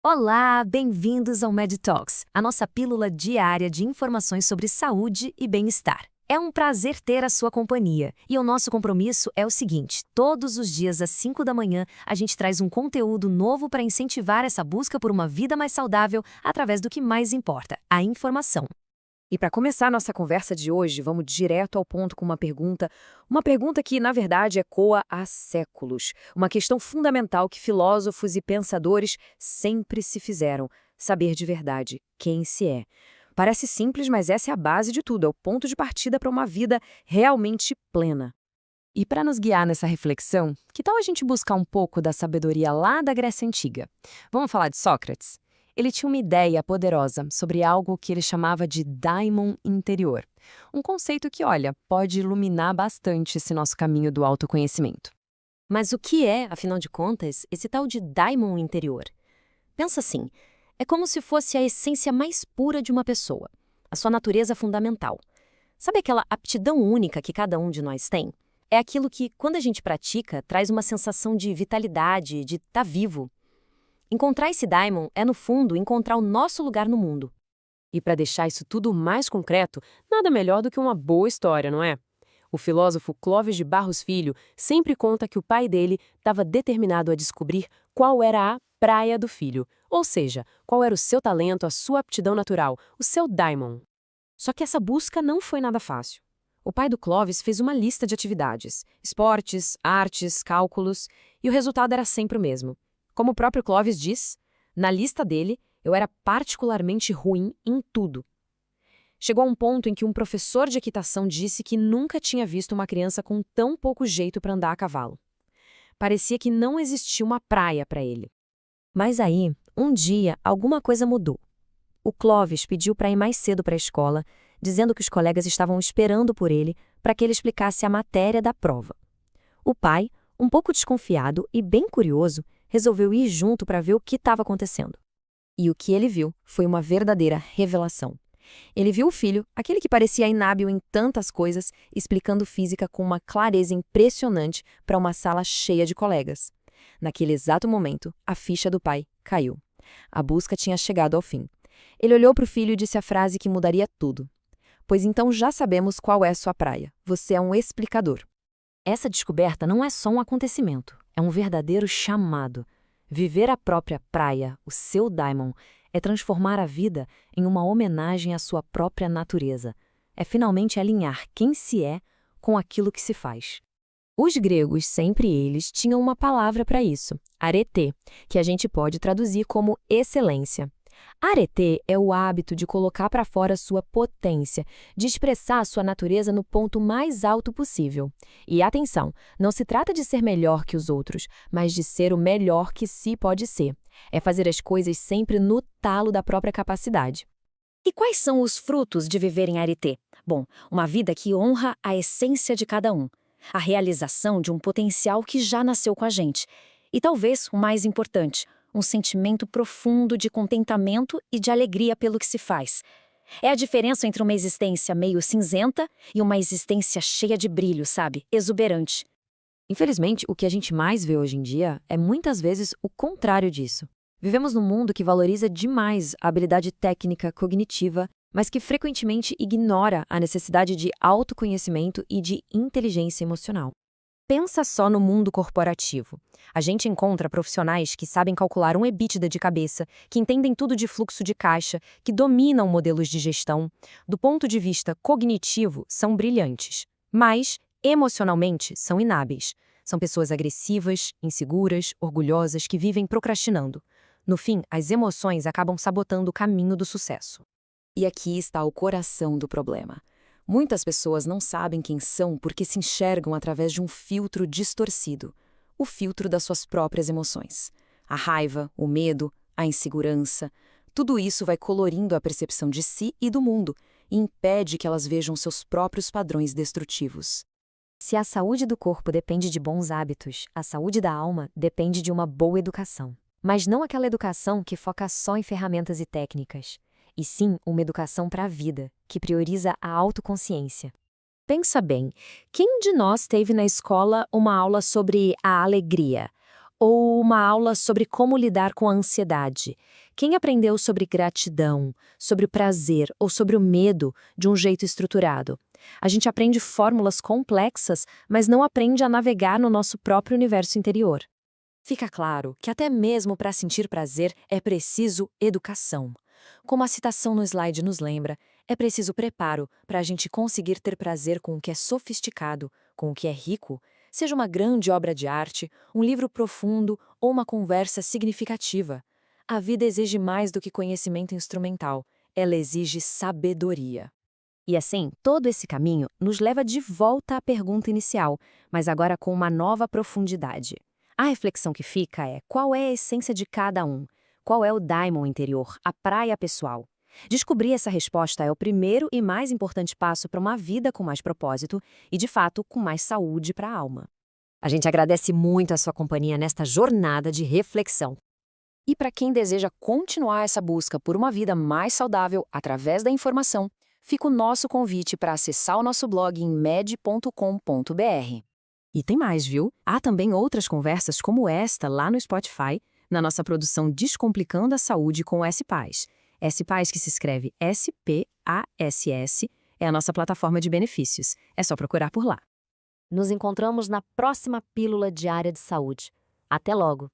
Olá, bem-vindos ao MedTalks, a nossa pílula diária de informações sobre saúde e bem-estar. É um prazer ter a sua companhia e o nosso compromisso é o seguinte: todos os dias às 5 da manhã a gente traz um conteúdo novo para incentivar essa busca por uma vida mais saudável através do que mais importa, a informação. E para começar nossa conversa de hoje, vamos direto ao ponto com uma pergunta que, na verdade, ecoa há séculos. Uma questão fundamental que filósofos e pensadores sempre se fizeram: saber de verdade quem se é. Parece simples, mas essa é a base de tudo, é o ponto de partida para uma vida realmente plena. E para nos guiar nessa reflexão, que tal a gente buscar um pouco da sabedoria lá da Grécia Antiga? Vamos falar de Sócrates? Ele tinha uma ideia poderosa sobre algo que ele chamava de daimon interior. Um conceito que, olha, pode iluminar bastante esse nosso caminho do autoconhecimento. Mas o que é, afinal de contas, esse tal de daimon interior? Pensa assim, é como se fosse a essência mais pura de uma pessoa, a sua natureza fundamental. Sabe aquela aptidão única que cada um de nós tem? É aquilo que, quando a gente pratica, traz uma sensação de vitalidade, de estar vivo. Encontrar esse daimon é, no fundo, encontrar o nosso lugar no mundo. E para deixar isso tudo mais concreto, nada melhor do que uma boa história, não é? O filósofo Clóvis de Barros Filho sempre conta que o pai dele estava determinado a descobrir qual era a praia do filho, ou seja, qual era o seu talento, a sua aptidão natural, o seu daimon. Só que essa busca não foi nada fácil. O pai do Clóvis fez uma lista de atividades, esportes, artes, cálculos, e o resultado era sempre o mesmo. Como o próprio Clóvis diz, na lista dele, eu era particularmente ruim em tudo. Chegou a um ponto em que um professor de equitação disse que nunca tinha visto uma criança com tão pouco jeito para andar a cavalo. Parecia que não existia uma praia para ele. Mas aí, um dia, alguma coisa mudou. O Clóvis pediu para ir mais cedo para a escola, dizendo que os colegas estavam esperando por ele para que ele explicasse a matéria da prova. O pai, um pouco desconfiado e bem curioso, resolveu ir junto para ver o que estava acontecendo. E o que ele viu foi uma verdadeira revelação. Ele viu o filho, aquele que parecia inábil em tantas coisas, explicando física com uma clareza impressionante para uma sala cheia de colegas. Naquele exato momento, a ficha do pai caiu. A busca tinha chegado ao fim. Ele olhou para o filho e disse a frase que mudaria tudo. Pois então já sabemos qual é sua praia. Você é um explicador. Essa descoberta não é só um acontecimento, é um verdadeiro chamado. Viver a própria praia, o seu daimon, é transformar a vida em uma homenagem à sua própria natureza. É finalmente alinhar quem se é com aquilo que se faz. Os gregos, sempre eles, tinham uma palavra para isso, arete, que a gente pode traduzir como excelência. Arete é o hábito de colocar para fora sua potência, de expressar sua natureza no ponto mais alto possível. E atenção, não se trata de ser melhor que os outros, mas de ser o melhor que se pode ser. É fazer as coisas sempre no talo da própria capacidade. E quais são os frutos de viver em arete? Bom, uma vida que honra a essência de cada um, a realização de um potencial que já nasceu com a gente. E talvez o mais importante, um sentimento profundo de contentamento e de alegria pelo que se faz. É a diferença entre uma existência meio cinzenta e uma existência cheia de brilho, sabe? Exuberante. Infelizmente, o que a gente mais vê hoje em dia é muitas vezes o contrário disso. Vivemos num mundo que valoriza demais a habilidade técnica cognitiva, mas que frequentemente ignora a necessidade de autoconhecimento e de inteligência emocional. Pensa só no mundo corporativo. A gente encontra profissionais que sabem calcular um EBITDA de cabeça, que entendem tudo de fluxo de caixa, que dominam modelos de gestão. Do ponto de vista cognitivo, são brilhantes, mas, emocionalmente, são inábeis. São pessoas agressivas, inseguras, orgulhosas, que vivem procrastinando. No fim, as emoções acabam sabotando o caminho do sucesso. E aqui está o coração do problema. Muitas pessoas não sabem quem são porque se enxergam através de um filtro distorcido, o filtro das suas próprias emoções. A raiva, o medo, a insegurança, tudo isso vai colorindo a percepção de si e do mundo e impede que elas vejam seus próprios padrões destrutivos. Se a saúde do corpo depende de bons hábitos, a saúde da alma depende de uma boa educação. Mas não aquela educação que foca só em ferramentas e técnicas, e sim uma educação para a vida, que prioriza a autoconsciência. Pensa bem, quem de nós teve na escola uma aula sobre a alegria? Ou uma aula sobre como lidar com a ansiedade. Quem aprendeu sobre gratidão, sobre o prazer ou sobre o medo de um jeito estruturado? A gente aprende fórmulas complexas, mas não aprende a navegar no nosso próprio universo interior. Fica claro que até mesmo para sentir prazer é preciso educação. Como a citação no slide nos lembra, é preciso preparo para a gente conseguir ter prazer com o que é sofisticado, com o que é rico, seja uma grande obra de arte, um livro profundo ou uma conversa significativa. A vida exige mais do que conhecimento instrumental, ela exige sabedoria. E assim, todo esse caminho nos leva de volta à pergunta inicial, mas agora com uma nova profundidade. A reflexão que fica é: qual é a essência de cada um? Qual é o daimon interior, a praia pessoal? Descobrir essa resposta é o primeiro e mais importante passo para uma vida com mais propósito e, de fato, com mais saúde para a alma. A gente agradece muito a sua companhia nesta jornada de reflexão. E para quem deseja continuar essa busca por uma vida mais saudável através da informação, fica o nosso convite para acessar o nosso blog em med.com.br. E tem mais, viu? Há também outras conversas como esta lá no Spotify, na nossa produção Descomplicando a Saúde com o S-Paz. S-Paz que se escreve S-P-A-S-S, é a nossa plataforma de benefícios. É só procurar por lá. Nos encontramos na próxima Pílula Diária de Saúde. Até logo!